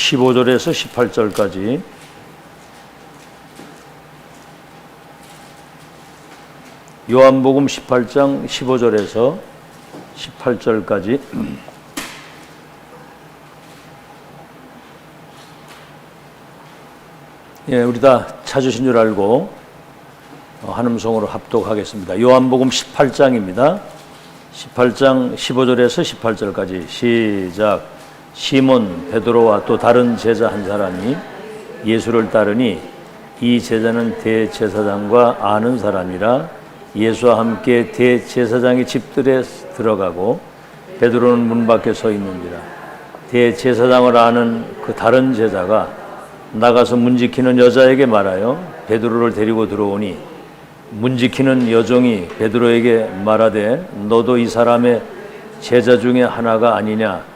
15절에서 18절까지 요한복음 18장 15절에서 18절까지 예, 우리 다 찾으신 줄 알고 한음성으로 합독하겠습니다. 요한복음 18장입니다. 18장 15절에서 18절까지 시작. 시몬 베드로와 또 다른 제자 한 사람이 예수를 따르니 이 제자는 대제사장과 아는 사람이라 예수와 함께 대제사장의 집들에 들어가고 베드로는 문 밖에 서 있는지라. 대제사장을 아는 그 다른 제자가 나가서 문 지키는 여자에게 말하여 베드로를 데리고 들어오니 문 지키는 여종이 베드로에게 말하되 너도 이 사람의 제자 중에 하나가 아니냐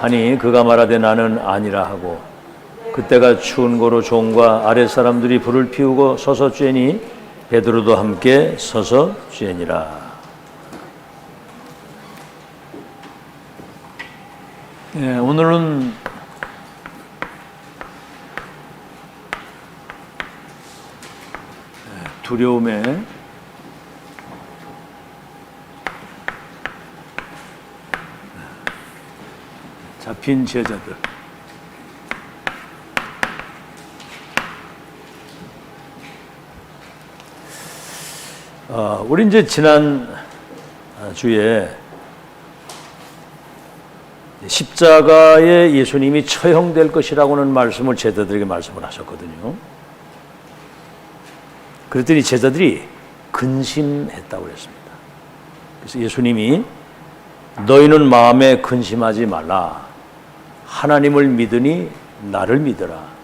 하니 그가 말하되 나는 아니라 하고 그때가 추운 고로 종과 아랫 사람들이 불을 피우고 서서 쬐니 베드로도 함께 서서 쬐니라. 예, 오늘은 두려움에 잡힌 제자들. 우리 이제 지난 주에 십자가에 예수님이 처형될 것이라고는 말씀을 제자들에게 말씀을 하셨거든요. 그랬더니 제자들이 근심했다고 그랬습니다. 그래서 예수님이 너희는 마음에 근심하지 말라. 하나님을 믿으니 나를 믿어라.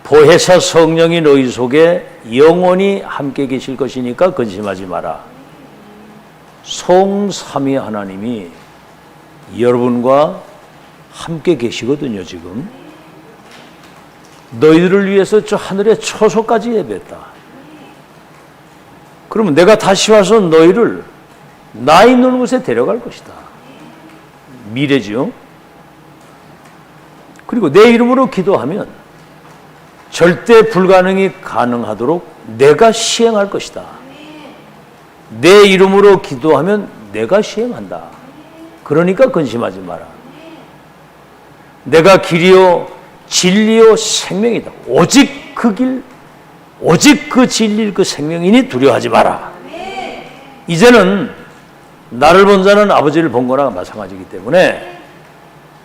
보혜사 성령이 너희 속에 영원히 함께 계실 것이니까 근심하지 마라. 성삼위 하나님이 여러분과 함께 계시거든요. 지금 너희들을 위해서 저 하늘의 초소까지 예배했다. 그러면 내가 다시 와서 너희를 나 있는 곳에 데려갈 것이다. 미래지요. 그리고 내 이름으로 기도하면 절대 불가능이 가능하도록 내가 시행할 것이다. 내 이름으로 기도하면 내가 시행한다. 그러니까 근심하지 마라. 내가 길이요 진리요 생명이다. 오직 그 길, 오직 그 진리, 그 생명이니 두려워하지 마라. 이제는 나를 본 자는 아버지를 본 거나 마찬가지이기 때문에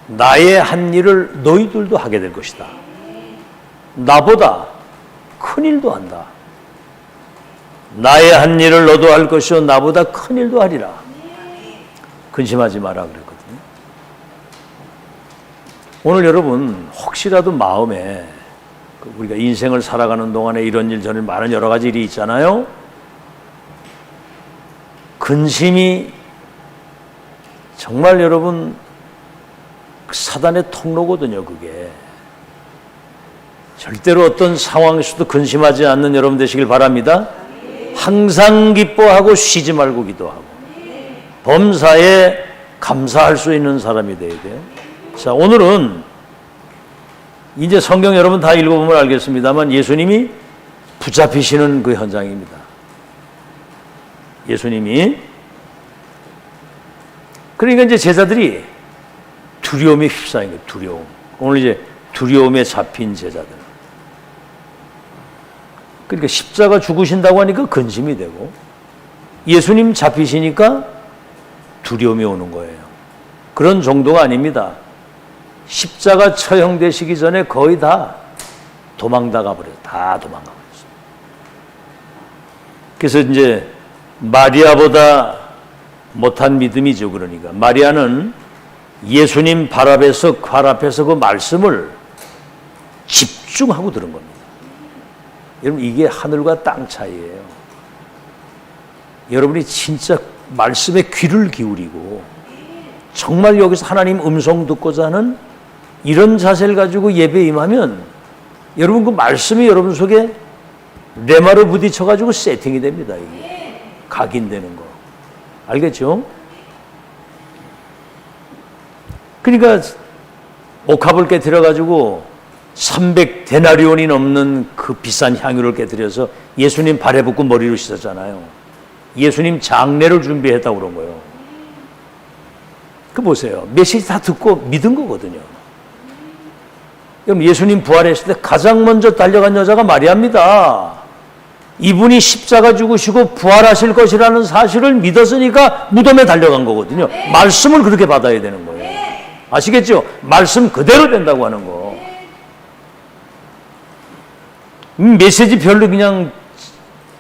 나의 한 일을 너희들도 하게 될 것이다. 나보다 큰 일도 한다. 나의 한 일을 너도 할 것이요 나보다 큰 일도 하리라. 근심하지 마라 그랬거든요. 오늘 여러분 혹시라도 마음에 우리가 인생을 살아가는 동안에 이런 일 저런 많은 여러 가지 일이 있잖아요. 근심이 정말 여러분 사단의 통로거든요. 그게 절대로 어떤 상황에서도 근심하지 않는 여러분 되시길 바랍니다. 항상 기뻐하고 쉬지 말고 기도하고 범사에 감사할 수 있는 사람이 되어야 돼요. 자, 오늘은 이제 성경 여러분 다 읽어보면 알겠습니다만 예수님이 붙잡히시는 그 현장입니다. 예수님이 그러니까 이제 제자들이 두려움에 휩싸인 거예요. 두려움. 오늘 이제 두려움에 잡힌 제자들. 그러니까 십자가 죽으신다고 하니까 근심이 되고 예수님 잡히시니까 두려움이 오는 거예요. 그런 정도가 아닙니다. 십자가 처형되시기 전에 거의 다 도망다가 버렸어요. 다 도망가 버렸어요. 그래서 이제 마리아보다 못한 믿음이죠. 그러니까 마리아는 예수님 발 앞에서 그 말씀을 집중하고 들은 겁니다. 여러분 이게 하늘과 땅 차이예요. 여러분이 진짜 말씀에 귀를 기울이고 정말 여기서 하나님 음성 듣고자 하는 이런 자세를 가지고 예배에 임하면 여러분 그 말씀이 여러분 속에 레마로 부딪혀가지고 세팅이 됩니다. 이게 각인되는 거 알겠죠? 그러니까 옥합을 깨뜨려가지고 300데나리온이 넘는 그 비싼 향유를 깨뜨려서 예수님 발에 붓고 머리로 씻었잖아요. 예수님 장례를 준비했다고 그런 거예요. 그 보세요. 메시지 다 듣고 믿은 거거든요. 그럼 예수님 부활했을 때 가장 먼저 달려간 여자가 마리아입니다. 이분이 십자가 죽으시고 부활하실 것이라는 사실을 믿었으니까 무덤에 달려간 거거든요. 말씀을 그렇게 받아야 되는 거예요. 아시겠죠? 말씀 그대로 된다고 하는 거. 메시지 별로 그냥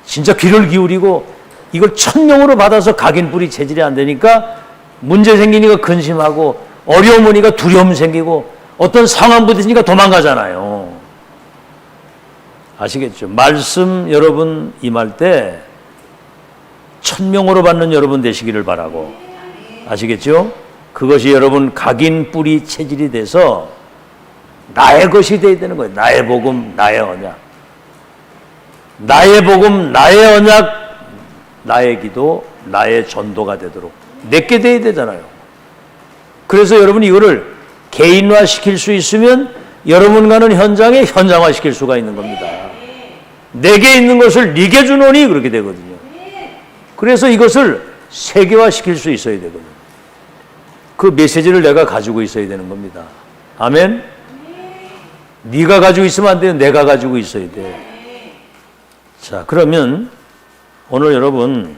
진짜 귀를 기울이고 이걸 천명으로 받아서 각인뿌리 체질이 안 되니까 문제 생기니까 근심하고 어려움 오니까 두려움 생기고 어떤 상황 부딪히니까 도망가잖아요. 아시겠죠? 말씀 여러분 임할 때 천명으로 받는 여러분 되시기를 바라고. 아시겠죠? 그것이 여러분 각인뿌리 체질이 돼서 나의 것이 되어야 되는 거예요. 나의 복음, 나의 언약. 나의 복음, 나의 언약, 나의 기도, 나의 전도가 되도록 내게 돼야 되잖아요. 그래서 여러분이 이거를 개인화 시킬 수 있으면 여러분 가는 현장에 현장화 시킬 수가 있는 겁니다. 내게 있는 것을 네게 주노니 그렇게 되거든요. 그래서 이것을 세계화 시킬 수 있어야 되거든요. 그 메시지를 내가 가지고 있어야 되는 겁니다. 아멘? 네가 가지고 있으면 안 돼요. 내가 가지고 있어야 돼. 자, 그러면 오늘 여러분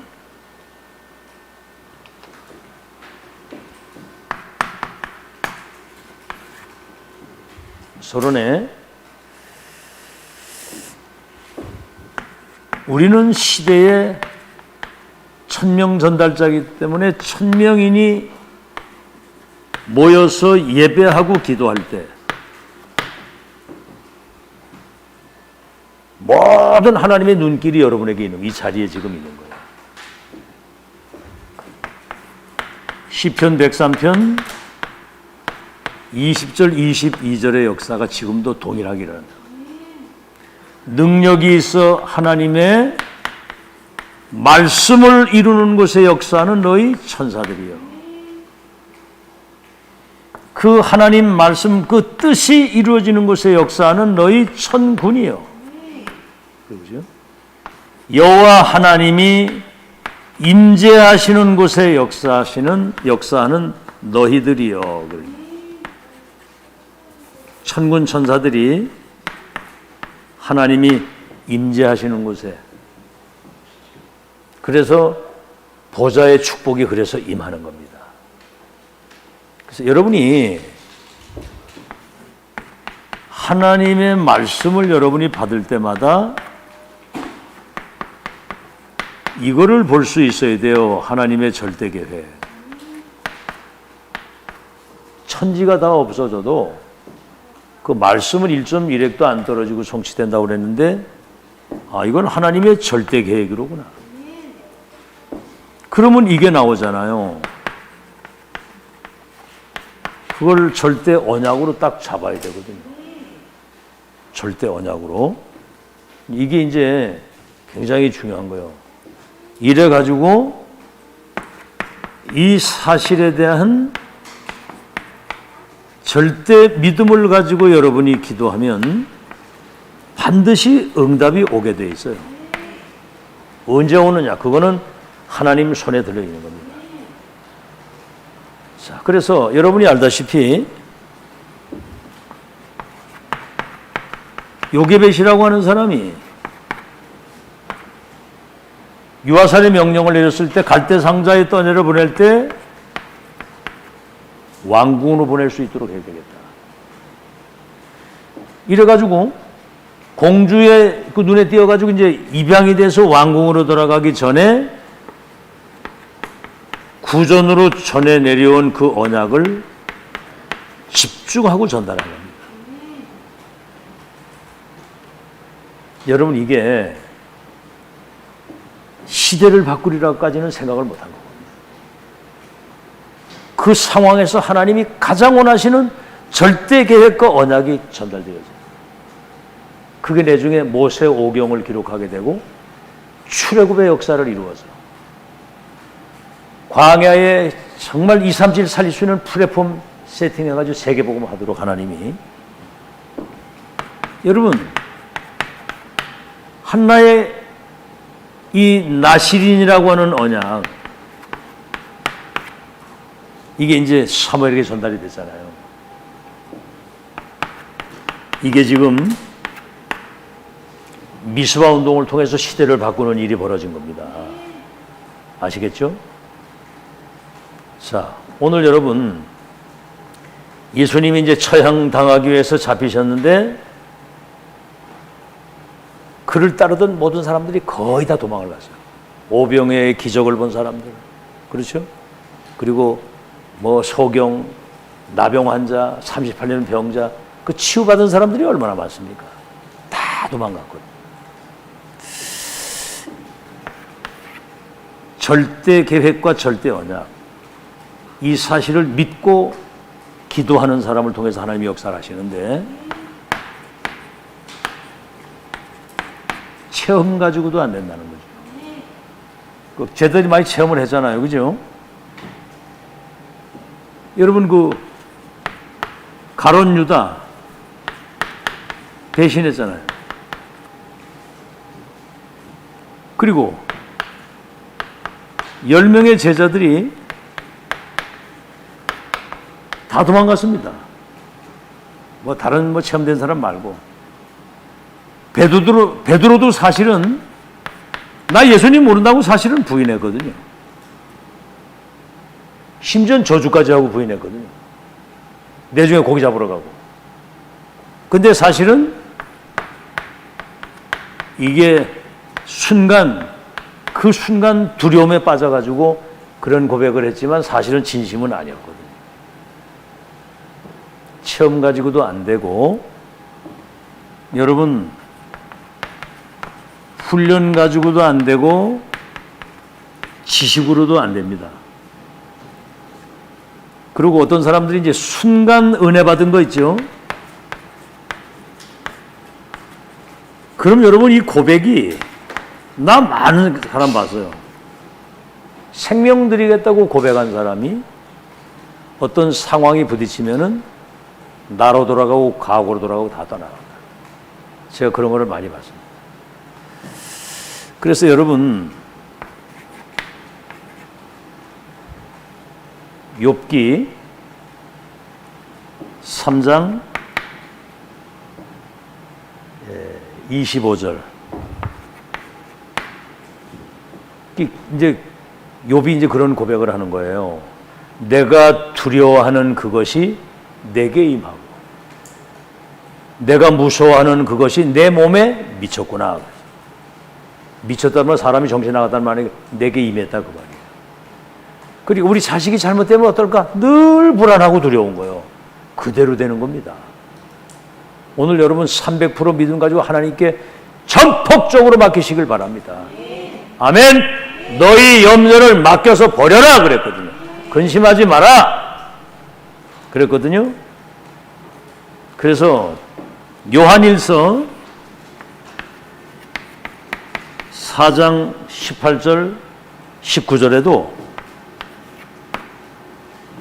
서론에 우리는 시대의 천명 전달자이기 때문에 천명인이 모여서 예배하고 기도할 때 모든 하나님의 눈길이 여러분에게 있는 이 자리에 지금 있는 거예요. 시편 103편 20절 22절의 역사가 지금도 동일하게 일어난다. 능력이 있어 하나님의 말씀을 이루는 곳에 역사하는 너희 천사들이여. 그 하나님 말씀 그 뜻이 이루어지는 곳에 역사하는 너희 천군이여. 그죠? 여호와 하나님이 임재하시는 곳에 역사하는 너희들이여. 천군 천사들이 하나님이 임재하시는 곳에, 그래서 보좌의 축복이 그래서 임하는 겁니다. 그래서 여러분이 하나님의 말씀을 여러분이 받을 때마다 이거를 볼 수 있어야 돼요. 하나님의 절대 계획. 천지가 다 없어져도 그 말씀은 1.1핵도 안 떨어지고 성취된다고 그랬는데, 아, 이건 하나님의 절대 계획이로구나. 그러면 이게 나오잖아요. 그걸 절대 언약으로 딱 잡아야 되거든요. 절대 언약으로. 이게 이제 굉장히 중요한 거예요. 이래가지고 이 사실에 대한 절대 믿음을 가지고 여러분이 기도하면 반드시 응답이 오게 돼 있어요. 언제 오느냐? 그거는 하나님 손에 들려있는 겁니다. 자, 그래서 여러분이 알다시피 요게벳이라고 하는 사람이 유아살의 명령을 내렸을 때 갈대 상자에 떠내려 보낼 때 왕궁으로 보낼 수 있도록 해야 되겠다. 이래가지고 공주의 그 눈에 띄어가지고 이제 입양이 돼서 왕궁으로 돌아가기 전에 구전으로 전해 내려온 그 언약을 집중하고 전달하는 겁니다. 여러분, 이게 시대를 바꾸리라고까지는 생각을 못한 거거든요. 그 상황에서 하나님이 가장 원하시는 절대 계획과 언약이 전달되어져요. 그게 나중에 모세 오경을 기록하게 되고 출애굽의 역사를 이루어서 광야에 정말 2, 3일 살릴 수 있는 플랫폼 세팅해가지고 세계복음 하도록 하나님이. 여러분, 한나의 이 나실인이라고 하는 언약, 이게 이제 사무엘에게 전달이 됐잖아요. 이게 지금 미스바 운동을 통해서 시대를 바꾸는 일이 벌어진 겁니다. 아시겠죠? 자, 오늘 여러분, 예수님이 이제 처형당하기 위해서 잡히셨는데 그를 따르던 모든 사람들이 거의 다 도망을 갔어요. 오병의 기적을 본 사람들, 그렇죠? 그리고 뭐 소경, 나병 환자, 38년 병자, 그 치유받은 사람들이 얼마나 많습니까? 다 도망갔거든요. 절대 계획과 절대 언약, 이 사실을 믿고 기도하는 사람을 통해서 하나님이 역사를 하시는데, 체험 가지고도 안 된다는 거죠. 쟤들이 많이 체험을 했잖아요, 그죠? 여러분, 그 가룟 유다 배신했잖아요. 그리고 10명의 제자들이 다 도망갔습니다. 뭐 다른 뭐 체험된 사람 말고. 베드로도 사실은 나 예수님 모른다고 사실은 부인했거든요. 심지어 저주까지 하고 부인했거든요. 내중에 고기 잡으러 가고. 근데 사실은 이게 그 순간 두려움에 빠져가지고 그런 고백을 했지만 사실은 진심은 아니었거든요. 체험 가지고도 안 되고, 여러분, 훈련 가지고도 안 되고, 지식으로도 안 됩니다. 그리고 어떤 사람들이 이제 순간 은혜 받은 거 있죠? 그럼 여러분, 이 고백이, 나 많은 사람 봤어요. 생명 드리겠다고 고백한 사람이 어떤 상황이 부딪히면은 나로 돌아가고 과거로 돌아가고 다 떠나간다. 제가 그런 거를 많이 봤습니다. 그래서 여러분, 욥기 3장 25절. 이제 욥이 이제 그런 고백을 하는 거예요. 내가 두려워하는 그것이 내게 임하고 내가 무서워하는 그것이 내 몸에 미쳤구나. 미쳤다는 말, 사람이 정신 나갔다는 말이 내게 임했다 그 말이에요. 그리고 우리 자식이 잘못되면 어떨까? 늘 불안하고 두려운 거예요. 그대로 되는 겁니다. 오늘 여러분 300% 믿음 가지고 하나님께 전폭적으로 맡기시길 바랍니다. 아멘. 너희 염려를 맡겨서 버려라 그랬거든요. 근심하지 마라 그랬거든요. 그래서 요한일서 4장 18절 19절에도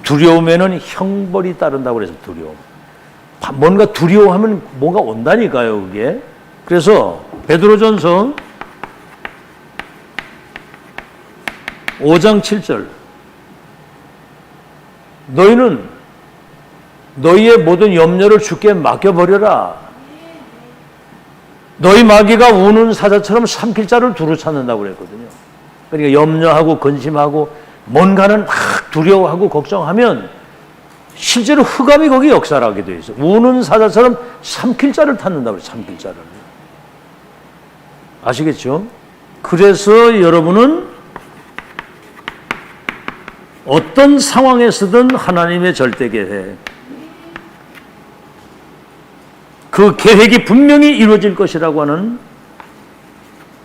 두려움에는 형벌이 따른다고 그래서 두려움. 뭔가 두려워하면 뭔가 온다니까요, 그게. 그래서 베드로전서 5장 7절. 너희는 너희의 모든 염려를 주께 맡겨버려라. 너희 마귀가 우는 사자처럼 삼킬 자를 두루 찾는다고 그랬거든요. 그러니까 염려하고 근심하고 뭔가는 막 두려워하고 걱정하면 실제로 흑암이 거기 역사를 하게 돼 있어요. 우는 사자처럼 삼킬 자를 찾는다고 그래요. 삼킬 자를. 아시겠죠? 그래서 여러분은 어떤 상황에서든 하나님의 절대 계획, 그 계획이 분명히 이루어질 것이라고 하는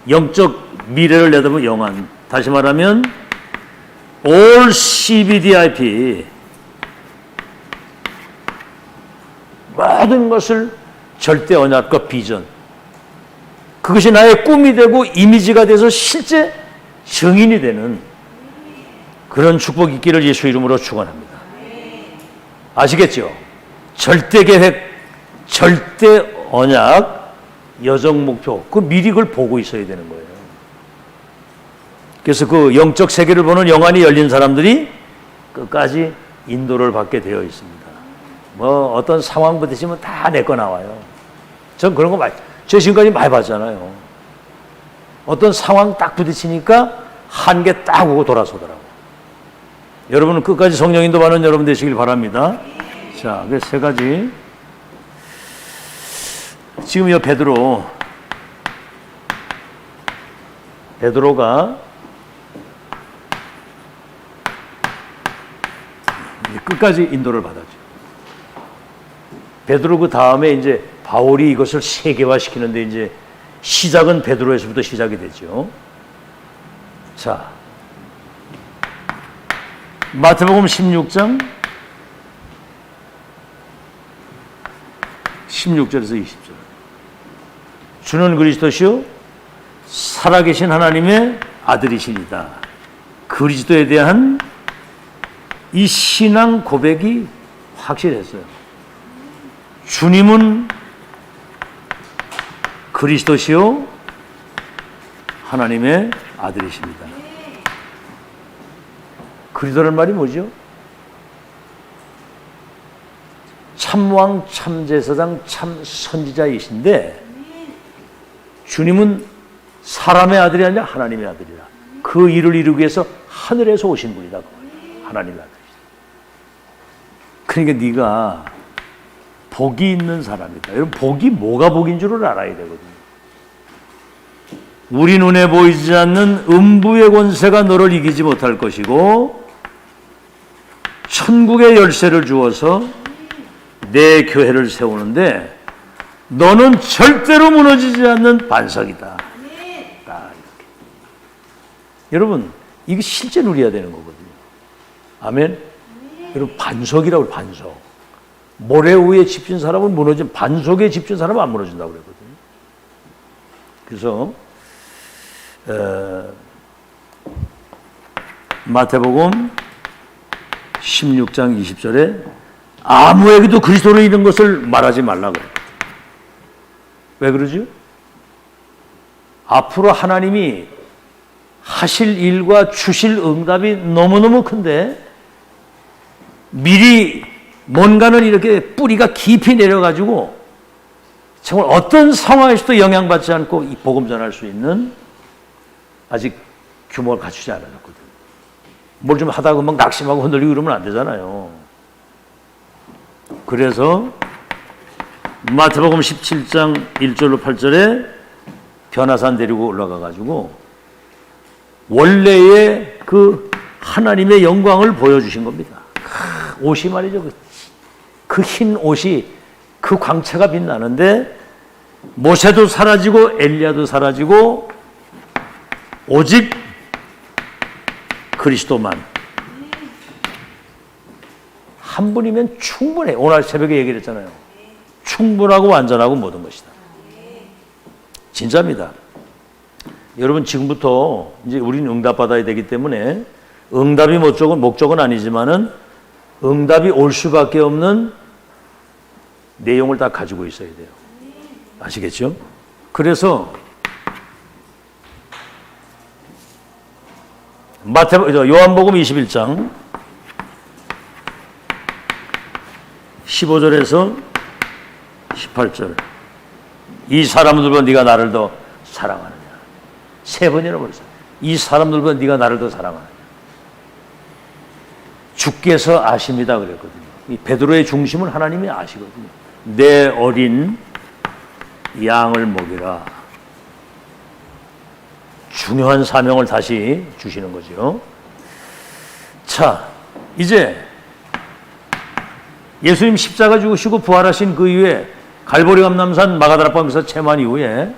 영적 미래를 내다보는 영안, 다시 말하면 All CBDIP, 모든 것을 절대 언약과 비전, 그것이 나의 꿈이 되고 이미지가 돼서 실제 증인이 되는 그런 축복이 있기를 예수 이름으로 축원합니다. 아시겠죠? 절대 계획, 절대 언약, 여정 목표, 그 미리 그걸 보고 있어야 되는 거예요. 그래서 그 영적 세계를 보는 영안이 열린 사람들이 끝까지 인도를 받게 되어 있습니다. 뭐 어떤 상황 부딪히면 다 내 거 나와요. 전 그런 거 저 지금까지 많이 봤잖아요. 어떤 상황 딱 부딪히니까 한계 딱 오고 돌아서더라고요. 여러분은 끝까지 성령 인도 받는 여러분 되시길 바랍니다. 자, 그 세 가지. 지금 이 베드로가 끝까지 인도를 받았죠. 베드로 그 다음에 이제 바울이 이것을 세계화시키는데 이제 시작은 베드로에서부터 시작이 되죠. 자, 마태복음 16장 16절에서 20절. 주는 그리스도시요 살아계신 하나님의 아들이시니다. 그리스도에 대한 이 신앙 고백이 확실했어요. 주님은 그리스도시요 하나님의 아들이십니다. 그리스도란 말이 뭐죠? 참왕, 참제사장, 참 선지자이신데 주님은 사람의 아들이 아니라 하나님의 아들이라. 그 일을 이루기 위해서 하늘에서 오신 분이다. 하나님의 아들이다. 그러니까 네가 복이 있는 사람이다. 여러분, 복이 뭐가 복인 줄을 알아야 되거든요. 우리 눈에 보이지 않는 음부의 권세가 너를 이기지 못할 것이고 천국의 열쇠를 주어서 내 교회를 세우는데 너는 절대로 무너지지 않는 반석이다. 이렇게. 여러분, 이게 실제 누려야 되는 거거든요. 아멘? 여러분, 반석이라고 해요, 반석. 모래 위에 집진 사람은 무너진, 반석에 집진 사람은 안 무너진다고 그러거든요. 그래서 마태복음 16장 20절에 아무에게도 그리스도로 있는 것을 말하지 말라고 그래요. 왜 그러죠? 앞으로 하나님이 하실 일과 주실 응답이 너무너무 큰데 미리 뭔가는 이렇게 뿌리가 깊이 내려가지고 정말 어떤 상황에서도 영향받지 않고 이 복음 전할 수 있는 아직 규모를 갖추지 않았거든요. 뭘 좀 하다가 막 낙심하고 흔들리고 그러면 안 되잖아요. 그래서 마태복음 17장 1절로 8절에 변화산 데리고 올라가가지고 원래의 그 하나님의 영광을 보여주신 겁니다. 옷이 말이죠. 그 흰 옷이 그 광채가 빛나는데 모세도 사라지고 엘리야도 사라지고 오직 그리스도만 한 분이면 충분해. 오늘 새벽에 얘기를 했잖아요. 충분하고 완전하고 모든 것이다. 진짜입니다. 여러분, 지금부터 이제 우리는 응답받아야 되기 때문에 응답이 목적은 아니지만은 응답이 올 수밖에 없는 내용을 다 가지고 있어야 돼요. 아시겠죠? 그래서 요한복음 21장 15절에서 18절. 이 사람들보다 네가 나를 더 사랑하느냐. 세 번이나 벌써. 이 사람들보다 네가 나를 더 사랑하느냐. 주께서 아십니다 그랬거든요. 이 베드로의 중심은 하나님이 아시거든요. 내 어린 양을 먹이라. 중요한 사명을 다시 주시는 거죠. 자, 이제 예수님 십자가 죽으시고 부활하신 그 이후에 갈보리 감람산 마가다락방에서 체만 이후에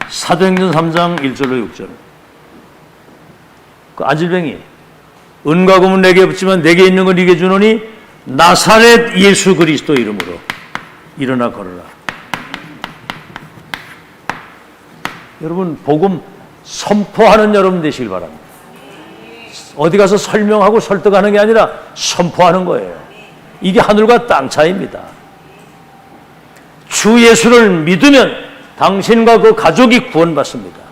사도행전 3장 1절로 6절. 그 안질뱅이 은과 금은 내게 없지만 내게 있는 건 네게 주노니 나사렛 예수 그리스도 이름으로 일어나 걸어라. 여러분, 복음 선포하는 여러분 되시길 바랍니다. 어디 가서 설명하고 설득하는 게 아니라 선포하는 거예요. 이게 하늘과 땅 차이입니다. 주 예수를 믿으면 당신과 그 가족이 구원받습니다.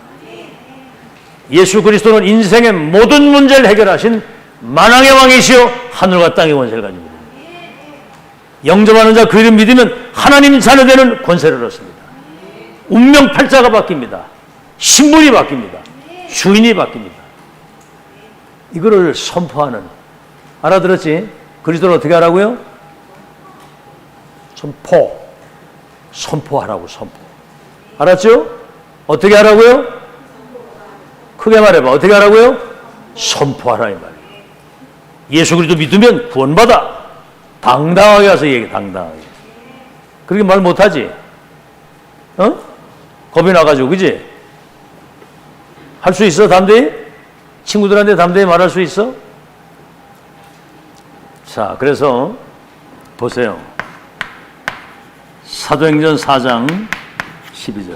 예수 그리스도는 인생의 모든 문제를 해결하신 만왕의 왕이시요 하늘과 땅의 권세를 가지고 있습니다. 영접하는 자 그 이름 믿으면 하나님 자녀되는 권세를 얻습니다. 운명 팔자가 바뀝니다. 신분이 바뀝니다. 주인이 바뀝니다. 이거를 선포하는, 알아들었지? 그리스도를 어떻게 하라고요? 선포하라고. 선포. 알았죠? 어떻게 하라고요? 크게 말해봐. 어떻게 하라고요? 선포하라 이 말이에요. 예수 그리스도 믿으면 구원받아. 당당하게 가서 얘기해. 당당하게. 그렇게 말 못하지? 겁이 나가지고, 그지? 할 수 있어, 담대히? 친구들한테 담대히 말할 수 있어? 자, 그래서 보세요. 사도행전 4장 12절.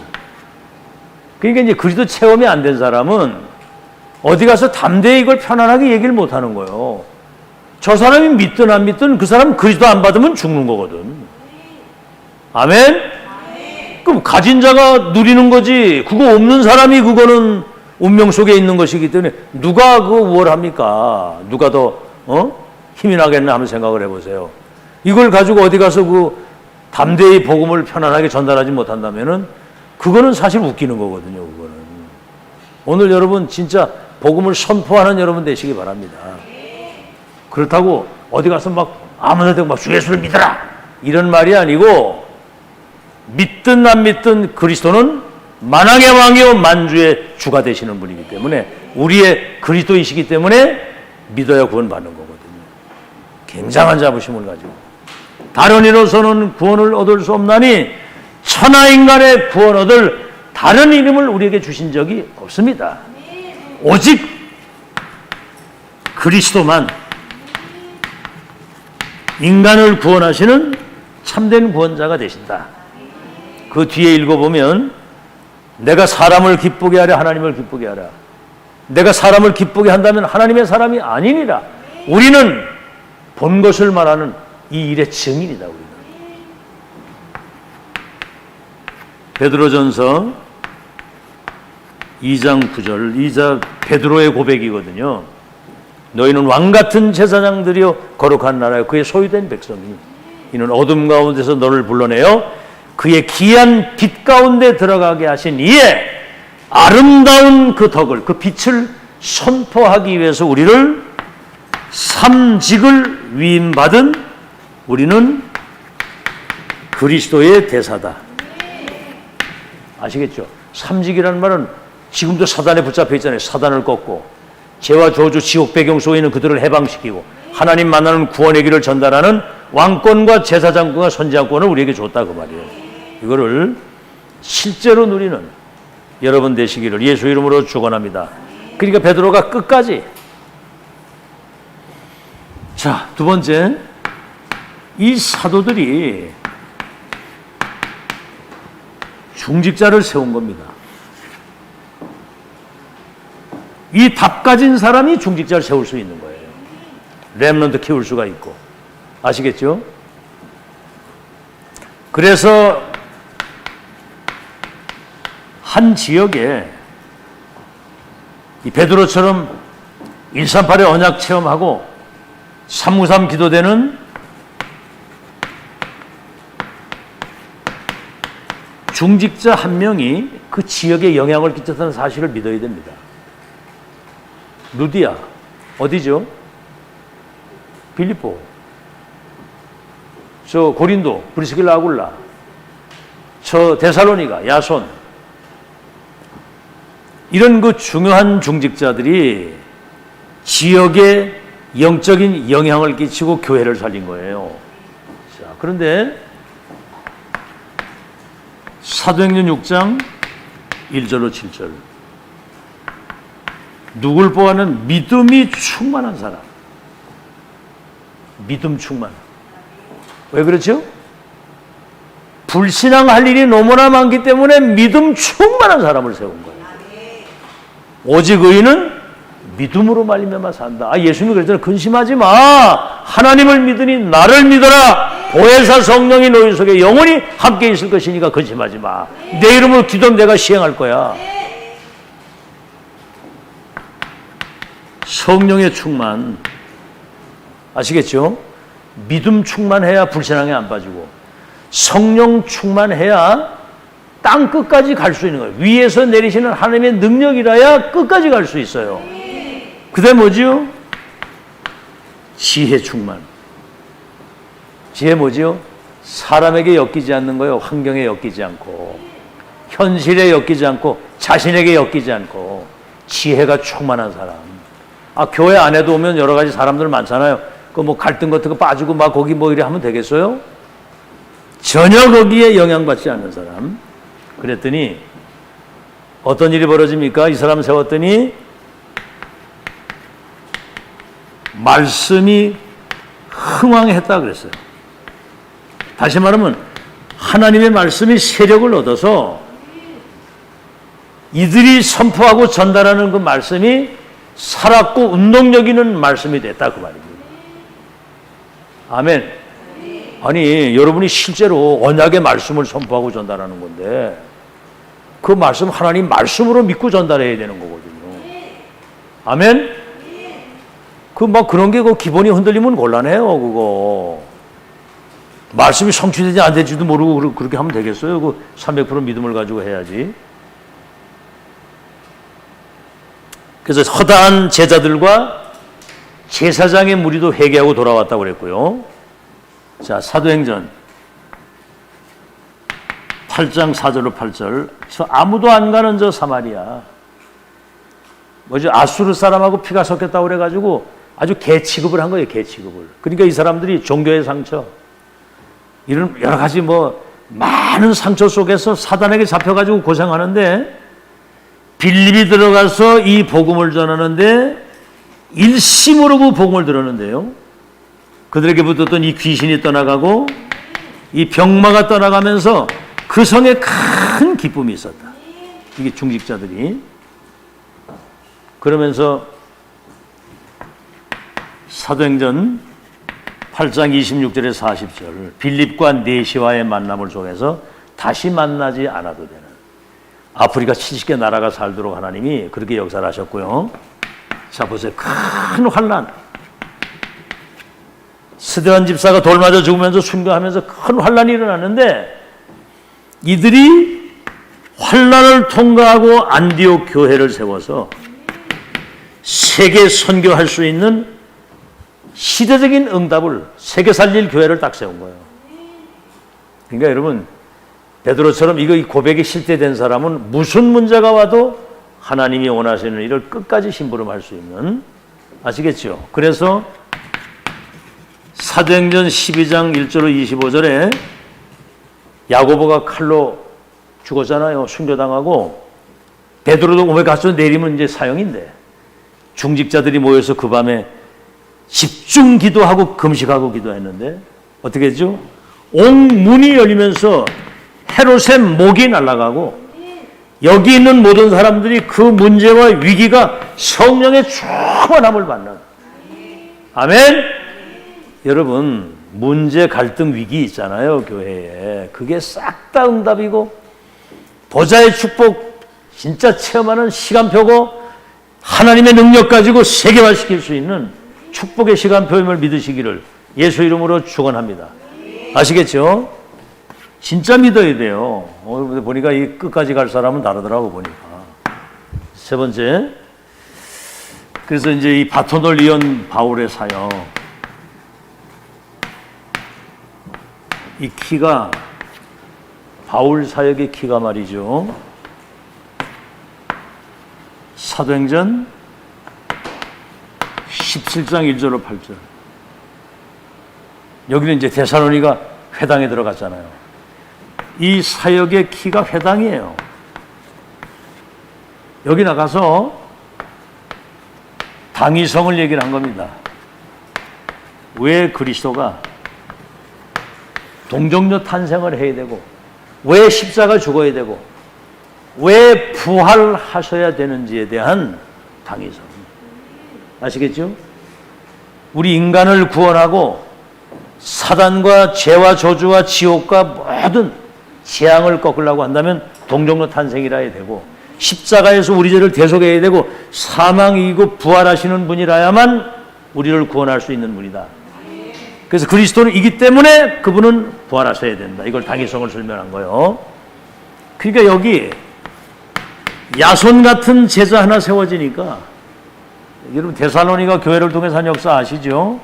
그러니까 이제 그리스도 체험이 안 된 사람은 어디 가서 담대히 이걸 편안하게 얘기를 못 하는 거예요. 저 사람이 믿든 안 믿든 그 사람 그리스도 안 받으면 죽는 거거든. 아멘? 그럼 가진 자가 누리는 거지. 그거 없는 사람이 그거는 운명 속에 있는 것이기 때문에 누가 뭘 합니까? 누가 더 힘이 나겠나 하는 생각을 해보세요. 이걸 가지고 어디 가서 담대히 복음을 편안하게 전달하지 못한다면은 그거는 사실 웃기는 거거든요. 그거는. 오늘 여러분 진짜 복음을 선포하는 여러분 되시기 바랍니다. 그렇다고 어디 가서 막 아무나 대고 막 주 예수를 믿어라 이런 말이 아니고, 믿든 안 믿든 그리스도는 만왕의 왕이요 만주의 주가 되시는 분이기 때문에, 우리의 그리스도이시기 때문에 믿어야 구원받는 거거든요. 굉장한 자부심을 가지고 다른 이로서는 구원을 얻을 수 없나니 천하 인간의 구원 얻을 다른 이름을 우리에게 주신 적이 없습니다. 오직 그리스도만 인간을 구원하시는 참된 구원자가 되신다. 그 뒤에 읽어보면 내가 사람을 기쁘게 하랴 하나님을 기쁘게 하랴. 내가 사람을 기쁘게 한다면 하나님의 사람이 아니니라. 우리는 본 것을 말하는 이 일의 증인이다. 우리는. 베드로전서 2장 9절, 이자 베드로의 고백이거든요. 너희는 왕같은 제사장들이요 거룩한 나라요 그의 소유된 백성이니 이는 어둠 가운데서 너를 불러내어 그의 귀한 빛 가운데 들어가게 하신 이에 아름다운 그 덕을, 그 빛을 선포하기 위해서 우리를 삼직을 위임받은 우리는 그리스도의 대사다. 아시겠죠? 삼직이라는 말은 지금도 사단에 붙잡혀 있잖아요. 사단을 꺾고 죄와 저주 지옥 배경 속에 있는 그들을 해방시키고 하나님 만나는 구원의 길을 전달하는 왕권과 제사장권과 선지자권을 우리에게 줬다 그 말이에요. 이거를 실제로 누리는 여러분 되시기를 예수 이름으로 축원합니다. 그러니까 베드로가 끝까지. 자, 두 번째, 이 사도들이 중직자를 세운 겁니다. 이 답 가진 사람이 중직자를 세울 수 있는 거예요. 렘넌트 키울 수가 있고. 아시겠죠? 그래서 한 지역에 이 베드로처럼 138의 언약 체험하고 393 기도되는 중직자 한 명이 그 지역에 영향을 끼쳤다는 사실을 믿어야 됩니다. 루디아, 어디죠? 빌립보, 저 고린도, 브리스길라 아굴라, 저 데살로니가, 야손, 이런 그 중요한 중직자들이 지역에 영적인 영향을 끼치고 교회를 살린 거예요. 자, 그런데 사도행전 6장 1절로 7절, 누굴 보아는 믿음이 충만한 사람. 믿음 충만. 왜 그렇죠? 불신앙할 일이 너무나 많기 때문에 믿음 충만한 사람을 세운 거예요. 오직 의인은 믿음으로 말미암아 산다. 예수님이 그랬잖아요. 근심하지 마. 하나님을 믿으니 나를 믿어라. 보혜사 성령이 너희 속에 영원히 함께 있을 것이니까 근심하지 마. 내 이름으로 기도하면 내가 시행할 거야. 성령의 충만 아시겠죠? 믿음 충만해야 불신앙에 안 빠지고 성령 충만해야 땅 끝까지 갈 수 있는 거예요. 위에서 내리시는 하나님의 능력이라야 끝까지 갈 수 있어요. 그다음에 뭐지요? 지혜 충만. 지혜 뭐지요? 사람에게 엮이지 않는 거예요. 환경에 엮이지 않고 현실에 엮이지 않고 자신에게 엮이지 않고 지혜가 충만한 사람. 교회 안에도 오면 여러 가지 사람들 많잖아요. 그 뭐 갈등 같은 거 빠지고 막 거기 뭐 이래 하면 되겠어요? 전혀 거기에 영향받지 않는 사람. 그랬더니 어떤 일이 벌어집니까? 이 사람 세웠더니 말씀이 흥왕했다 그랬어요. 다시 말하면 하나님의 말씀이 세력을 얻어서 이들이 선포하고 전달하는 그 말씀이 살았고 운동력 있는 말씀이 됐다 그 말입니다. 아멘. 아니 여러분이 실제로 언약의 말씀을 선포하고 전달하는 건데 그 말씀 하나님 말씀으로 믿고 전달해야 되는 거거든요. 아멘. 그런 게 기본이 흔들리면 곤란해요. 그거 말씀이 성취되지 안 될지도 모르고 그렇게 하면 되겠어요? 300% 믿음을 가지고 해야지. 그래서 허다한 제자들과 제사장의 무리도 회개하고 돌아왔다고 그랬고요. 자, 사도행전 8장 4절로 8절. 아무도 안 가는 저 사마리아. 아수르 사람하고 피가 섞였다고 그래가지고 아주 개 취급을 한 거예요, 개 취급을. 그러니까 이 사람들이 종교의 상처, 이런 여러 가지 많은 상처 속에서 사단에게 잡혀가지고 고생하는데 빌립이 들어가서 이 복음을 전하는데 일심으로 그 복음을 들었는데요. 그들에게 붙었던 이 귀신이 떠나가고 이 병마가 떠나가면서 그 성에 큰 기쁨이 있었다. 이게 중직자들이. 그러면서 사도행전 8장 26절에 40절 빌립과 네시와의 만남을 통해서 다시 만나지 않아도 되는 아프리카 70개 나라가 살도록 하나님이 그렇게 역사를 하셨고요. 자 보세요. 큰 환난. 스데반 집사가 돌 맞아 죽으면서 순교하면서 큰 환난이 일어났는데 이들이 환난을 통과하고 안디옥 교회를 세워서 세계 선교할 수 있는 시대적인 응답을 세계 살릴 교회를 딱 세운 거예요. 그러니까 여러분 베드로처럼 이 고백이 실제된 사람은 무슨 문제가 와도 하나님이 원하시는 일을 끝까지 심부름할 수 있는, 아시겠죠? 그래서 사도행전 12장 1절로 25절에 야고보가 칼로 죽었잖아요. 순교당하고 베드로도 몸에 가서 내리면 이제 사형인데 중직자들이 모여서 그 밤에 집중 기도하고 금식하고 기도했는데 어떻게 했죠? 온 문이 열리면서 헤롯의 목이 날아가고 여기 있는 모든 사람들이 그 문제와 위기가 성령의 충만함을 받는. 아멘. 여러분 문제 갈등 위기 있잖아요 교회에. 그게 싹 다 응답이고 보좌의 축복 진짜 체험하는 시간표고 하나님의 능력 가지고 세계화시킬 수 있는 축복의 시간표임을 믿으시기를 예수 이름으로 축원합니다. 아시겠죠? 진짜 믿어야 돼요. 오늘 보니까 이 끝까지 갈 사람은 다르더라고 보니까. 세 번째, 그래서 이제 이 바톤을 이은 바울의 사역. 이 키가 바울 사역의 키가 말이죠. 사도행전 17장 1절로 8절. 여기는 이제 데살로니가 회당에 들어갔잖아요. 이 사역의 키가 회당이에요. 여기 나가서 당위성을 얘기를 한 겁니다. 왜 그리스도가 동정녀 탄생을 해야 되고 왜 십자가 죽어야 되고 왜 부활하셔야 되는지에 대한 당위성. 아시겠죠? 우리 인간을 구원하고 사단과 죄와 저주와 지옥과 모든 재앙을 꺾으려고 한다면 동정로 탄생이라 해야 되고 십자가에서 우리 죄를 대속해야 되고 사망 이기고 부활하시는 분이라야만 우리를 구원할 수 있는 분이다. 그래서 그리스도는 이기 때문에 그분은 부활하셔야 된다. 이걸 당위성을 설명한 거예요. 그러니까 여기 야손 같은 제자 하나 세워지니까 여러분 데살로니가 교회를 통해서 한 역사 아시죠?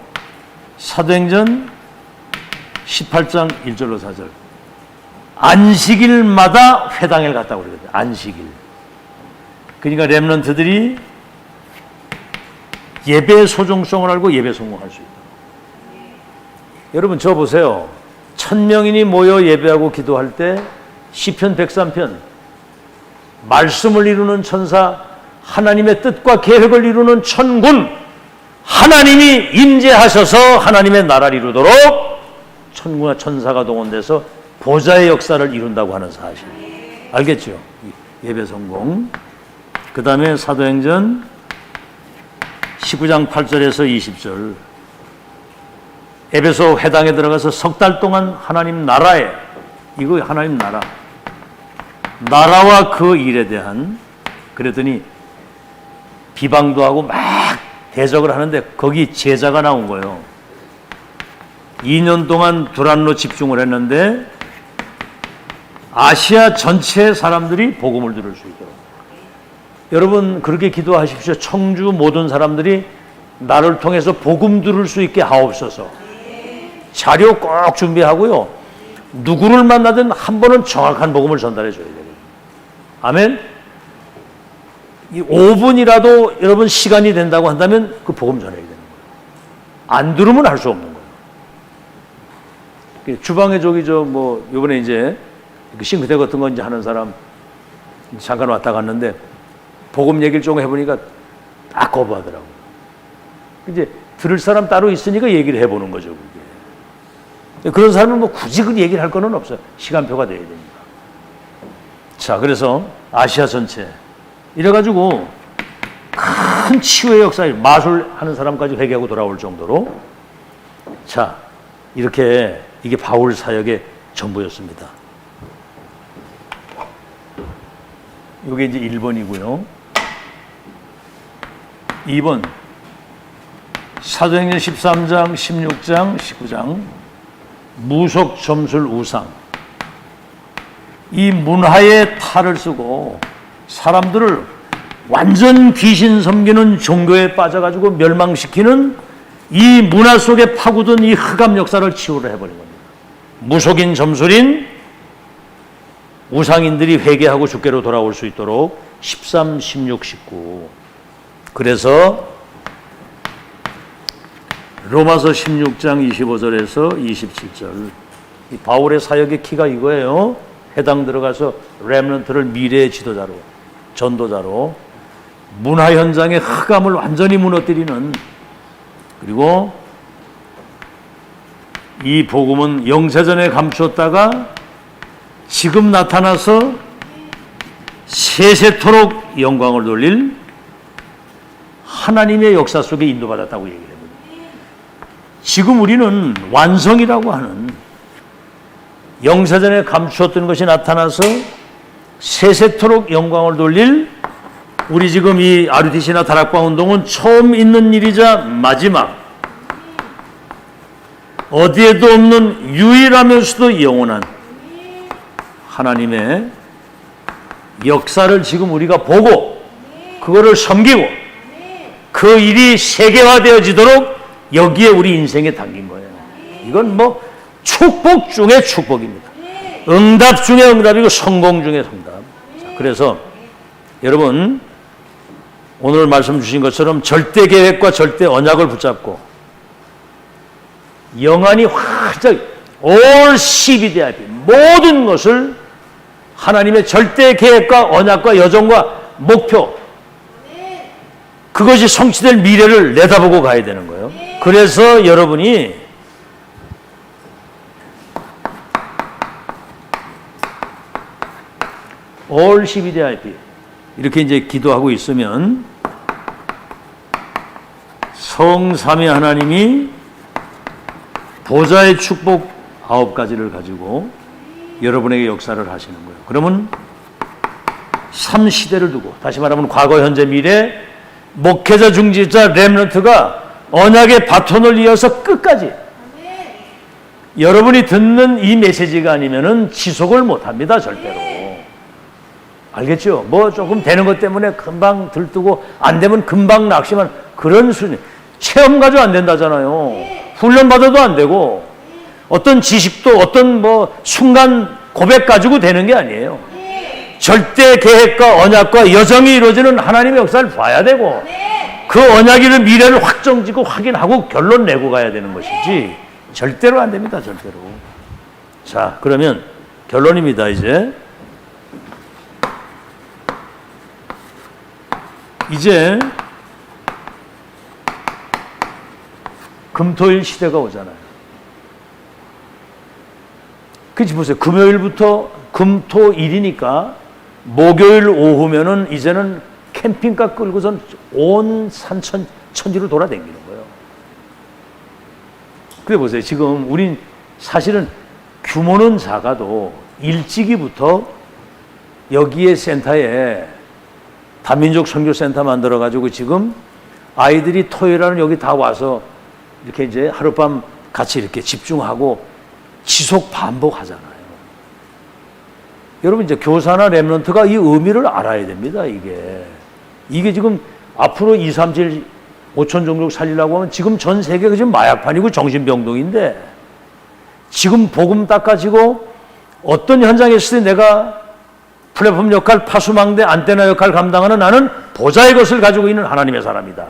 사도행전 18장 1절로 4절 안식일마다 회당에 갔다고 그러거든요. 안식일. 그러니까 렘넌트들이 예배의 소중성을 알고 예배 성공할 수 있다. 여러분 저 보세요. 1000명인이 모여 예배하고 기도할 때 시편 103편 말씀을 이루는 천사, 하나님의 뜻과 계획을 이루는 천군, 하나님이 임재하셔서 하나님의 나라를 이루도록 천군과 천사가 동원돼서 보좌의 역사를 이룬다고 하는 사실. 알겠죠? 예배 성공. 그 다음에 사도행전 19장 8절에서 20절 에베소 회당에 들어가서 석 달 동안 하나님 나라에, 이거 하나님 나라와 그 일에 대한, 그랬더니 비방도 하고 막 대적을 하는데 거기 제자가 나온 거예요. 2년 동안 두란노 집중을 했는데 아시아 전체 사람들이 복음을 들을 수 있도록. 여러분 그렇게 기도하십시오. 청주 모든 사람들이 나를 통해서 복음 들을 수 있게 하옵소서. 자료 꼭 준비하고요. 누구를 만나든 한 번은 정확한 복음을 전달해 줘야 되거든요. 아멘. 이 5분이라도 여러분 시간이 된다고 한다면 그 복음 전해야 되는 거예요. 안 들으면 할 수 없는 거예요. 주방에 요번에 이제 싱크대 같은 거 이제 하는 사람 잠깐 왔다 갔는데 복음 얘기를 좀 해보니까 딱 거부하더라고요. 이제 들을 사람 따로 있으니까 얘기를 해보는 거죠, 그게. 그런 사람은 뭐 굳이 그 얘기를 할 거는 없어요. 시간표가 돼야 되니까. 자, 그래서 아시아 전체 이래가지고 큰 치유의 역사에 마술하는 사람까지 회개하고 돌아올 정도로, 자, 이렇게 이게 바울 사역의 전부였습니다. 이게 이제 1번이고요. 2번 사도행전 13장, 16장, 19장 무속 점술 우상. 이 문화의 탈을 쓰고 사람들을 완전 귀신 섬기는 종교에 빠져가지고 멸망시키는 이 문화 속에 파고든 이 흑암 역사를 치유를 해버린 겁니다. 무속인 점술인 우상인들이 회개하고 주께로 돌아올 수 있도록 13, 16, 19. 그래서 로마서 16장 25절에서 27절 이 바울의 사역의 키가 이거예요. 해당 들어가서 렘넌트를 미래의 지도자로, 전도자로, 문화 현장의 흑암을 완전히 무너뜨리는, 그리고 이 복음은 영세전에 감추었다가 지금 나타나서 세세토록 영광을 돌릴 하나님의 역사 속에 인도받았다고 얘기를 해요. 지금 우리는 완성이라고 하는 영세전에 감추었던 것이 나타나서 세세토록 영광을 돌릴, 우리 지금 이 RUTC나 다락방 운동은 처음 있는 일이자 마지막, 어디에도 없는 유일하면서도 영원한 하나님의 역사를 지금 우리가 보고 그거를 섬기고 그 일이 세계화되어지도록 여기에 우리 인생에 담긴 거예요. 이건 뭐 축복 중에 축복입니다. 응답 중에 응답이고 성공 중에 성답. 자, 그래서 여러분 오늘 말씀 주신 것처럼 절대 계획과 절대 언약을 붙잡고 영안이 활짝 all CBDIP 모든 것을 하나님의 절대 계획과 언약과 여정과 목표, 그것이 성취될 미래를 내다보고 가야 되는 거예요. 그래서 여러분이 all CBDIP 이렇게 이제 기도하고 있으면 성삼위 하나님이 보좌의 축복 9가지를 가지고 여러분에게 역사를 하시는 거예요. 그러면 3시대를 두고, 다시 말하면 과거, 현재, 미래, 목회자, 중지자, 렘넌트가 언약의 바톤을 이어서 끝까지 여러분이 듣는 이 메시지가 아니면은 지속을 못 합니다, 절대로. 알겠죠? 뭐 조금 되는 것 때문에 금방 들뜨고 안 되면 금방 낙심한 그런 수준. 체험 가지고 안 된다잖아요. 훈련 받아도 안 되고 어떤 지식도 어떤 뭐 순간 고백 가지고 되는 게 아니에요. 절대 계획과 언약과 여정이 이루어지는 하나님의 역사를 봐야 되고 그 언약의 미래를 확정짓고 확인하고 결론 내고 가야 되는 것이지 절대로 안 됩니다. 절대로. 자, 그러면 결론입니다. 이제 금토일 시대가 오잖아요. 그치 보세요. 금요일부터 금토일이니까 목요일 오후면은 이제는 캠핑카 끌고선 온 산천 천지로 돌아다니는 거예요. 그래 보세요. 지금 우린 사실은 규모는 작아도 일찍이부터 여기에 센터에 다민족 선교센터 만들어가지고 지금 아이들이 토요일에는 여기 다 와서 이렇게 이제 하룻밤 같이 이렇게 집중하고 지속 반복하잖아요. 여러분 이제 교사나 렘넌트가 이 의미를 알아야 됩니다. 이게 지금 앞으로 2, 3, 7, 5천 종족 살리려고 하면 지금 전 세계가 지금 마약판이고 정신병동인데 지금 복음 닦아지고 어떤 현장에 있을 때 내가 플랫폼 역할, 파수망대, 안테나 역할 감당하는 나는 보좌의 것을 가지고 있는 하나님의 사람이다.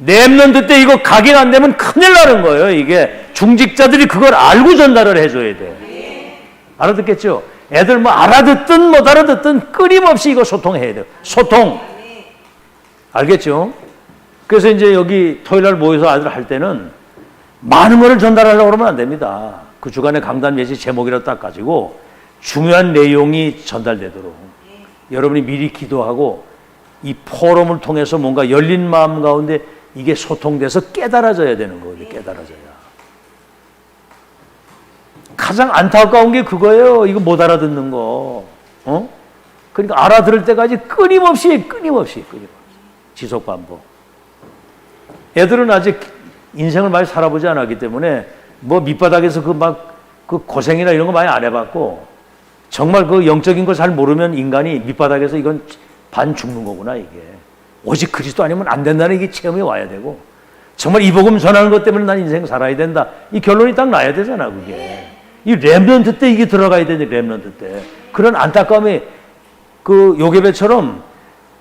렘넌트 때 이거 각인 안 되면 큰일 나는 거예요. 이게 중직자들이 그걸 알고 전달을 해줘야 돼. 알아듣겠죠? 애들 뭐 알아듣든 못 알아듣든 끊임없이 이거 소통해야 돼요. 소통. 알겠죠? 그래서 이제 여기 토요일날 모여서 아이들 할 때는 많은 거를 전달하려고 그러면 안 됩니다. 그 주간의 강단 메시지 제목이라도 딱 가지고 중요한 내용이 전달되도록 여러분이 미리 기도하고 이 포럼을 통해서 뭔가 열린 마음 가운데 이게 소통돼서 깨달아져야 되는 거거든요. 깨달아져야. 가장 안타까운 게 그거예요. 이거 못 알아듣는 거. 그러니까 알아들을 때까지 끊임없이 지속 반복. 애들은 아직 인생을 많이 살아보지 않았기 때문에 뭐 밑바닥에서 그 고생이나 이런 거 많이 안 해봤고 정말 그 영적인 걸 잘 모르면 인간이 밑바닥에서 이건 반 죽는 거구나 이게. 오직 그리스도 아니면 안 된다는 이게 체험이 와야 되고 정말 이 복음 전하는 것 때문에 난 인생 살아야 된다. 이 결론이 딱 나야 되잖아 그게. 이 렘넌트 때 이게 들어가야 되는데 렘넌트 때. 그런 안타까움이 그 요괴배처럼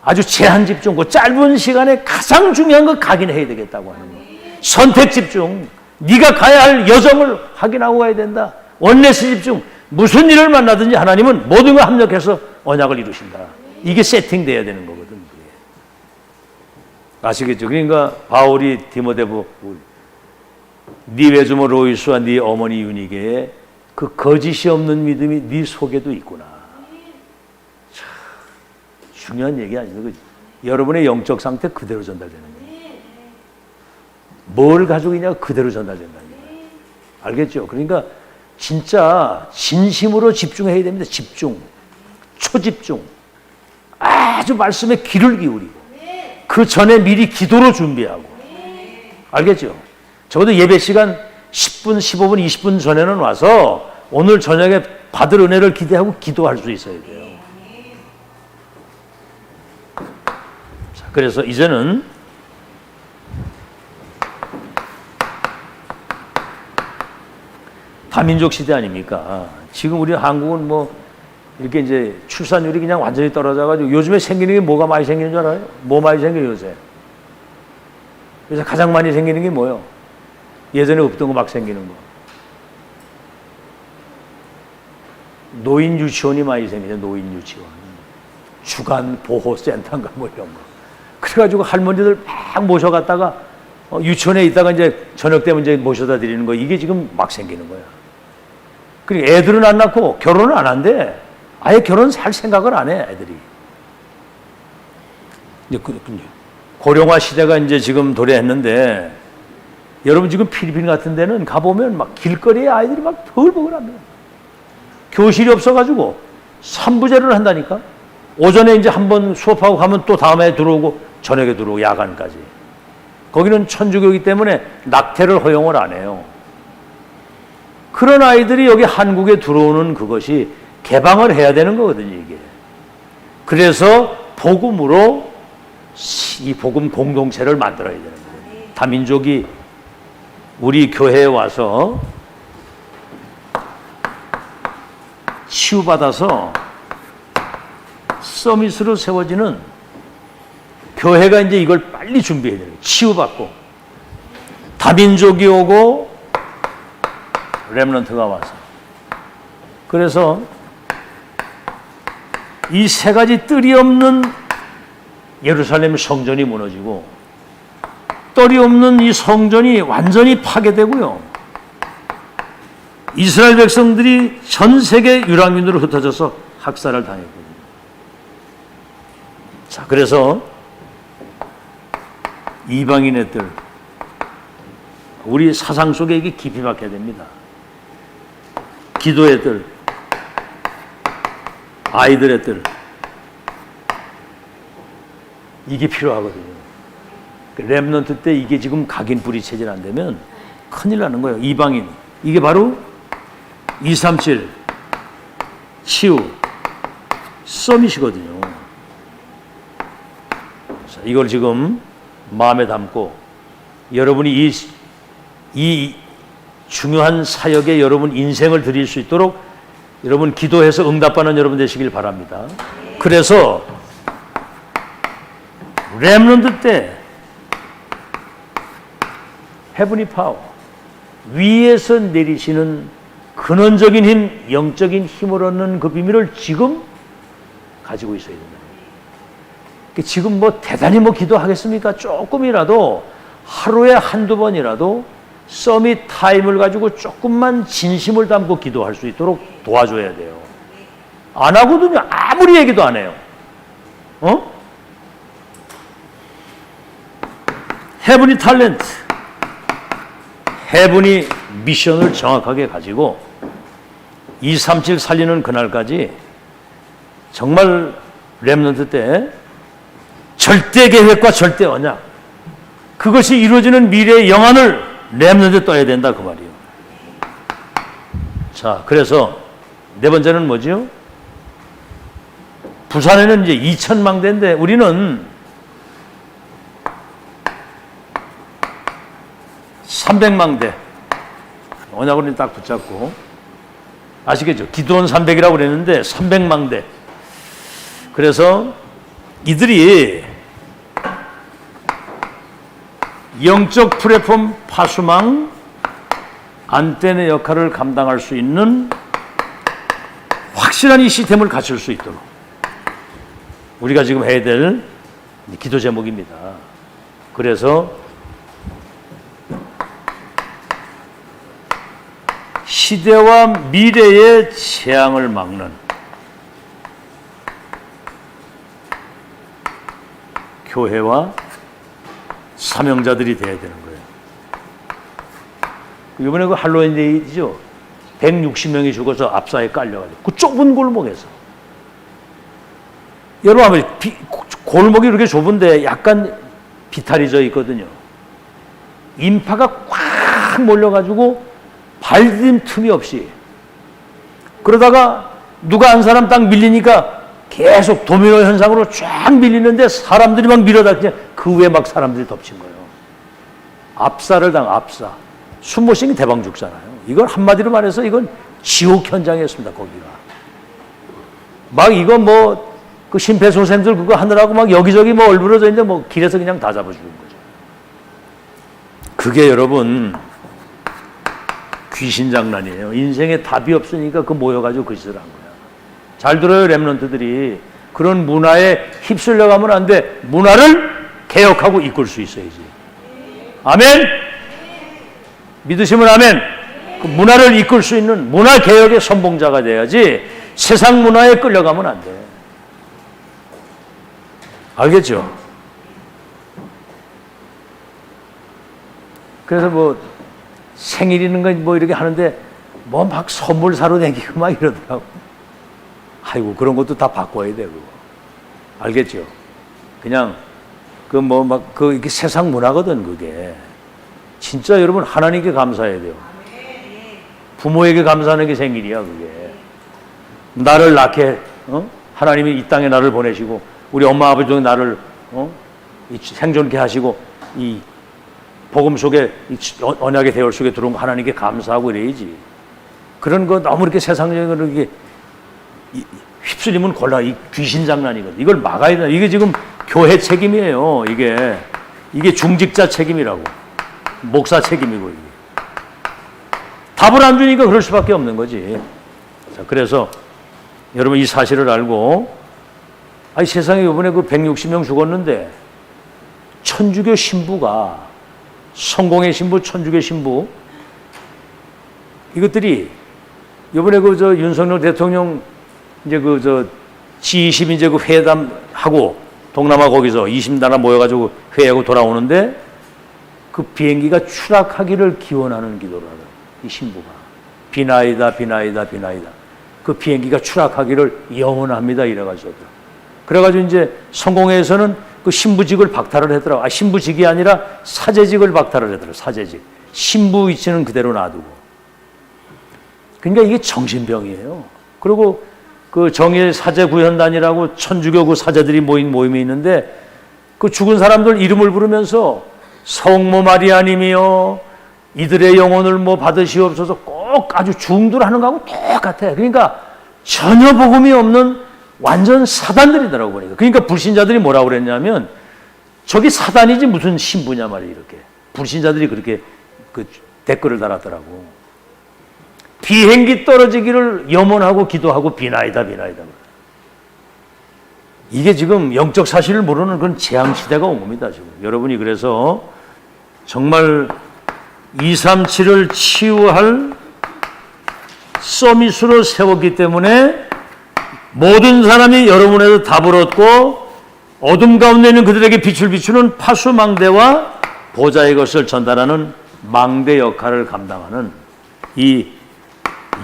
아주 제한 집중, 그 짧은 시간에 가장 중요한 거 각인해야 되겠다고 하는 거. 선택 집중. 네가 가야 할 여정을 확인하고 가야 된다. 원내스 집중. 무슨 일을 만나든지 하나님은 모든 걸 합력해서 언약을 이루신다. 이게 세팅돼야 되는 거거든. 아시겠죠? 그러니까 바울이 디모데보 네 외조모 로이스와 네 어머니 유니게에 그 거짓이 없는 믿음이 네 속에도 있구나. 참, 중요한 얘기 아니에요. 여러분의 영적 상태 그대로 전달되는 거예요. 뭘 가지고 있냐 그대로 전달된다는 거예요. 알겠죠? 그러니까 진짜 진심으로 집중해야 됩니다. 집중, 초집중. 아주 말씀에 귀를 기울이고 그 전에 미리 기도로 준비하고. 알겠죠? 적어도 예배 시간 10분, 15분, 20분 전에는 와서 오늘 저녁에 받을 은혜를 기대하고 기도할 수 있어야 돼요. 자, 그래서 이제는 다민족 시대 아닙니까? 지금 우리 한국은 뭐 이렇게 이제 출산율이 그냥 완전히 떨어져가지고 요즘에 생기는 게 뭐가 많이 생기는 줄 알아요? 뭐 많이 생겨요 요새? 요새 가장 많이 생기는 게 뭐예요? 예전에 없던 거 막 생기는 거. 노인 유치원이 많이 생기죠. 노인 유치원. 주간 보호센터인가 뭐 이런 거. 그래가지고 할머니들 막 모셔갔다가 유치원에 있다가 이제 저녁 때면 이제 모셔다 드리는 거. 이게 지금 막 생기는 거야. 그리고 애들은 안 낳고 결혼은 안 한대. 아예 결혼 할 생각을 안 해, 애들이. 고령화 시대가 이제 지금 도래했는데 여러분 지금 필리핀 같은 데는 가보면 막 길거리에 아이들이 막 버글버글합니다. 교실이 없어가지고 3부제를 한다니까. 오전에 이제 한번 수업하고 가면 또 다음에 들어오고 저녁에 들어오고 야간까지. 거기는 천주교이기 때문에 낙태를 허용을 안 해요. 그런 아이들이 여기 한국에 들어오는 그것이 개방을 해야 되는 거거든요, 이게. 그래서 복음으로 이 복음 공동체를 만들어야 되는 거예요. 다민족이 우리 교회에 와서 치유받아서 서밋으로 세워지는 교회가 이제 이걸 빨리 준비해야 돼요. 치유받고 다민족이 오고 렘넌트가 와서. 그래서 이 세 가지 뜰이 없는 예루살렘 성전이 무너지고 뜰이 없는 이 성전이 완전히 파괴되고요. 이스라엘 백성들이 전 세계 유랑민으로 흩어져서 학살을 당했거든요. 자, 그래서 이방인의 뜰, 우리 사상 속에 이게 깊이 박혀야 됩니다. 기도의 뜰, 아이들의 뜰, 이게 필요하거든요. 렘넌트 때 이게 지금 각인 뿌리 체질 안 되면 큰일 나는 거예요. 이방인, 이게 바로 237 치유 서밋이거든요. 자, 이걸 지금 마음에 담고 여러분이 이 중요한 사역에 여러분 인생을 드릴 수 있도록 여러분 기도해서 응답받는 여러분 되시길 바랍니다. 그래서 렘넌트 때 헤븐리 파워, 위에서 내리시는 근원적인 힘, 영적인 힘을 얻는 그 비밀을 지금 가지고 있어야 된다. 지금 뭐 대단히 뭐 기도하겠습니까? 조금이라도 하루에 한두 번이라도 서밋 타임을 가지고 조금만 진심을 담고 기도할 수 있도록 도와줘야 돼요. 안 하거든요. 아무리 얘기도 안 해요. 헤븐리 탤런트, 헤븐리 미션을 정확하게 가지고 237 살리는 그날까지 정말 렘넌트 때 절대 계획과 절대 언약, 그것이 이루어지는 미래의 영안을 렘넌트에 떠야 된다 그 말이에요. 자, 그래서 네 번째는 뭐죠? 부산에는 이제 2,000망대인데 우리는 300망대 언약으로 딱 붙잡고, 아시겠죠? 기도원 300이라고 그랬는데 300망대. 그래서 이들이 영적 플랫폼 파수망 안테나 역할을 감당할 수 있는 확실한 이 시스템을 갖출 수 있도록 우리가 지금 해야 될 기도 제목입니다. 그래서 시대와 미래의 재앙을 막는 교회와 사명자들이 돼야 되는 거예요. 이번에 그 할로윈 데이죠. 160명이 죽어서 압사에 깔려가지고 그 좁은 골목에서. 여러분 골목이 이렇게 좁은데 약간 비탈이 져 있거든요. 인파가 꽉 몰려가지고 발디딤 틈이 없이. 그러다가 누가 한 사람 딱 밀리니까 계속 도미노 현상으로 쫙 밀리는데 사람들이 막 밀어닥치냐, 그 위에 막 사람들이 덮친 거예요. 압사를 압사. 숨 못 쉬는 게 대방 죽잖아요. 이걸 한마디로 말해서 이건 지옥 현장이었습니다, 거기가. 막 이거 뭐 그 심폐소생술 그거 하느라고 막 여기저기 뭐 얼부러져 있는데 뭐 길에서 그냥 다 잡아 죽은 거죠. 그게 여러분 귀신 장난이에요. 인생에 답이 없으니까 그 모여가지고 그 짓을 한 거야. 잘 들어요, 렘넌트들이. 그런 문화에 휩쓸려 가면 안 돼. 문화를 개혁하고 이끌 수 있어야지. 아멘? 믿으시면 아멘? 그 문화를 이끌 수 있는 문화 개혁의 선봉자가 돼야지 세상 문화에 끌려가면 안 돼. 알겠죠? 그래서 뭐 생일 있는 거 뭐 이렇게 하는데 뭐 막 선물 사러 다니고 막 이러더라고. 아이고, 그런 것도 다 바꿔야 돼, 그거. 알겠죠? 그냥 그 뭐 막 그 이게 세상 문화거든, 그게. 진짜 여러분 하나님께 감사해야 돼요. 부모에게 감사하는 게 생일이야, 그게. 나를 낳게 하나님이 이 땅에 나를 보내시고 우리 엄마 아버지 중에 나를 생존케 하시고 이 복음 속에 언약의 대열 속에 들어온 하나님께 감사하고 이래야지. 그런 거 너무 이렇게 세상적으로 이게 휩쓸리면 곤란. 이 귀신 장난이거든. 이걸 막아야 돼. 이게 지금 교회 책임이에요. 이게 중직자 책임이라고. 목사 책임이고 이게. 답을 안 주니까 그럴 수밖에 없는 거지. 자, 그래서 여러분 이 사실을 알고, 아니 세상에 이번에 그 160명 죽었는데 천주교 신부가, 성공의 신부, 천주교 신부, 이것들이 이번에 그 저 윤석열 대통령 이제 그 저 G20 이제 그 회담하고 동남아 거기서 20나라 모여가지고 회의하고 돌아오는데 그 비행기가 추락하기를 기원하는 기도를 하더라고요. 이 신부가. 비나이다, 비나이다, 비나이다. 그 비행기가 추락하기를 영원합니다. 이래가지고. 그래가지고 이제 성공회에서는 그 신부직을 박탈을 했더라고요. 신부직이 아니라 사제직을 박탈을 했더라고요. 사제직. 신부 위치는 그대로 놔두고. 그러니까 이게 정신병이에요. 그리고 그 정의 사제구현단이라고 천주교 그 사제들이 모인 모임이 있는데 그 죽은 사람들 이름을 부르면서 성모 마리아님이요, 이들의 영혼을 뭐 받으시옵소서 꼭 아주 중두하는 거하고 똑같아요. 그러니까 전혀 복음이 없는 완전 사단들이더라고 보니까. 그러니까 불신자들이 뭐라고 그랬냐면 저기 사단이지 무슨 신부냐 말이에요. 이렇게 불신자들이 그렇게 그 댓글을 달았더라고. 비행기 떨어지기를 염원하고 기도하고 비나이다, 비나이다. 이게 지금 영적 사실을 모르는 그런 재앙 시대가 온 겁니다. 지금 여러분이 그래서 정말 237을 치유할 서밋으로 세웠기 때문에 모든 사람이 여러분에서 답을 얻고 어둠 가운데 있는 그들에게 빛을 비추는 파수망대와 보좌의 것을 전달하는 망대 역할을 감당하는 이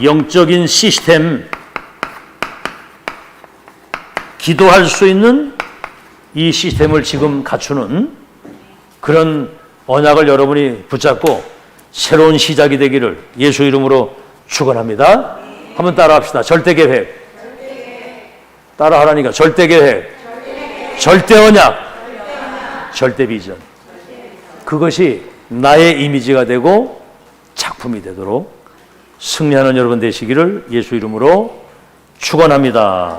영적인 시스템, 기도할 수 있는 이 시스템을 지금 갖추는 그런 언약을 여러분이 붙잡고 새로운 시작이 되기를 예수 이름으로 축원합니다. 한번 따라합시다. 절대계획. 따라하라니까. 절대계획. 절대언약. 절대비전. 그것이 나의 이미지가 되고 작품이 되도록 승리하는 여러분 되시기를 예수 이름으로 축원합니다.